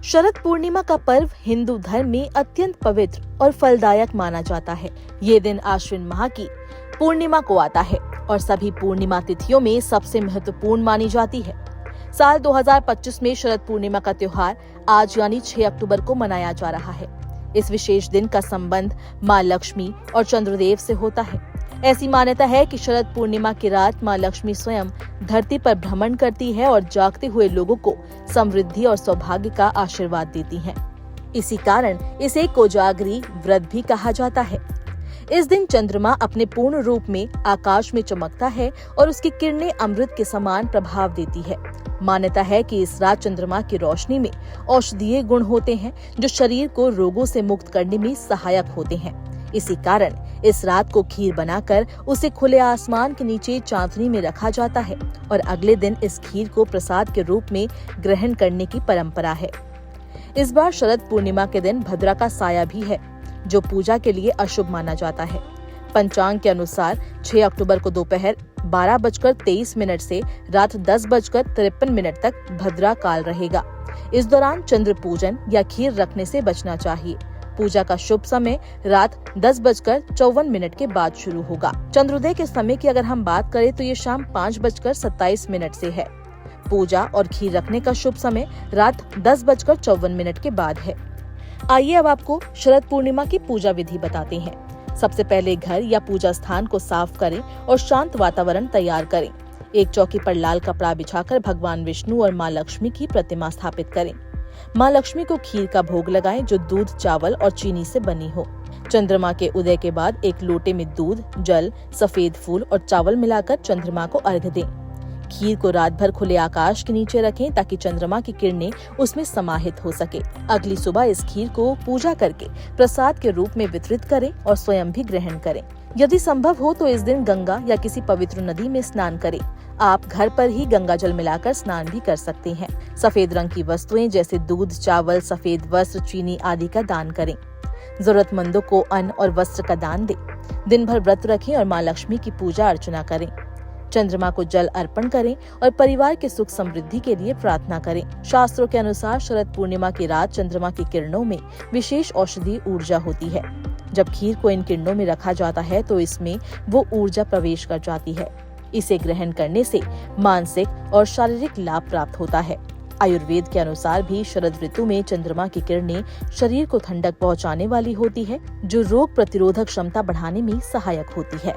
शरद पूर्णिमा का पर्व हिंदू धर्म में अत्यंत पवित्र और फलदायक माना जाता है। ये दिन आश्विन माह की पूर्णिमा को आता है और सभी पूर्णिमा तिथियों में सबसे महत्वपूर्ण मानी जाती है। साल 2025 में शरद पूर्णिमा का त्योहार आज यानी 6 अक्टूबर को मनाया जा रहा है। इस विशेष दिन का संबंध माँ लक्ष्मी और चंद्रदेव से होता है। ऐसी मान्यता है कि शरद पूर्णिमा की रात माँ लक्ष्मी स्वयं धरती पर भ्रमण करती है और जागते हुए लोगों को समृद्धि और सौभाग्य का आशीर्वाद देती हैं। इसी कारण इसे कोजागरी व्रत भी कहा जाता है। इस दिन चंद्रमा अपने पूर्ण रूप में आकाश में चमकता है और उसकी किरणें अमृत के समान प्रभाव देती है। मान्यता है कि इस रात चंद्रमा की रोशनी में औषधीय गुण होते हैं जो शरीर को रोगों से मुक्त करने में सहायक होते हैं। इसी कारण इस रात को खीर बनाकर उसे खुले आसमान के नीचे चांदनी में रखा जाता है और अगले दिन इस खीर को प्रसाद के रूप में ग्रहण करने की परंपरा है। इस बार शरद पूर्णिमा के दिन भद्रा का साया भी है, जो पूजा के लिए अशुभ माना जाता है। पंचांग के अनुसार 6 अक्टूबर को दोपहर 12:23 से रात 10:53 तक भद्रा काल रहेगा। इस दौरान चंद्र पूजन या खीर रखने से बचना चाहिए। पूजा का शुभ समय रात 10:54 के बाद शुरू होगा। चंद्रोदय के समय की अगर हम बात करें तो ये शाम 5:27 से है। पूजा और खीर रखने का शुभ समय रात 10:54 के बाद है। आइए अब आपको शरद पूर्णिमा की पूजा विधि बताते हैं। सबसे पहले घर या पूजा स्थान को साफ करें और शांत वातावरण तैयार करें। एक चौकी पर लाल कपड़ा बिछाकर भगवान विष्णु और माँ लक्ष्मी की प्रतिमा स्थापित करें। माँ लक्ष्मी को खीर का भोग लगाएं जो दूध, चावल और चीनी से बनी हो। चंद्रमा के उदय के बाद एक लोटे में दूध, जल, सफेद फूल और चावल मिलाकर चंद्रमा को अर्घ्य दें। खीर को रात भर खुले आकाश के नीचे रखें ताकि चंद्रमा की किरणें उसमें समाहित हो सके। अगली सुबह इस खीर को पूजा करके प्रसाद के रूप में वितरित करें और स्वयं भी ग्रहण करें। यदि संभव हो तो इस दिन गंगा या किसी पवित्र नदी में स्नान करें। आप घर पर ही गंगा जल मिलाकर स्नान भी कर सकते हैं। सफेद रंग की वस्तुएं जैसे दूध, चावल, सफेद वस्त्र, चीनी आदि का दान करें। जरूरतमंदों को अन्न और वस्त्र का दान दें। दिन भर व्रत रखें और माँ लक्ष्मी की पूजा अर्चना करें। चंद्रमा को जल अर्पण करें और परिवार के सुख समृद्धि के लिए प्रार्थना करें। शास्त्रों के अनुसार शरद पूर्णिमा की रात चंद्रमा की किरणों में विशेष औषधि ऊर्जा होती है। जब खीर को इन किरणों में रखा जाता है तो इसमें वो ऊर्जा प्रवेश कर जाती है। इसे ग्रहण करने से मानसिक और शारीरिक लाभ प्राप्त होता है। आयुर्वेद के अनुसार भी शरद ऋतु में चंद्रमा की किरणें शरीर को ठंडक पहुंचाने वाली होती है, जो रोग प्रतिरोधक क्षमता बढ़ाने में सहायक होती है।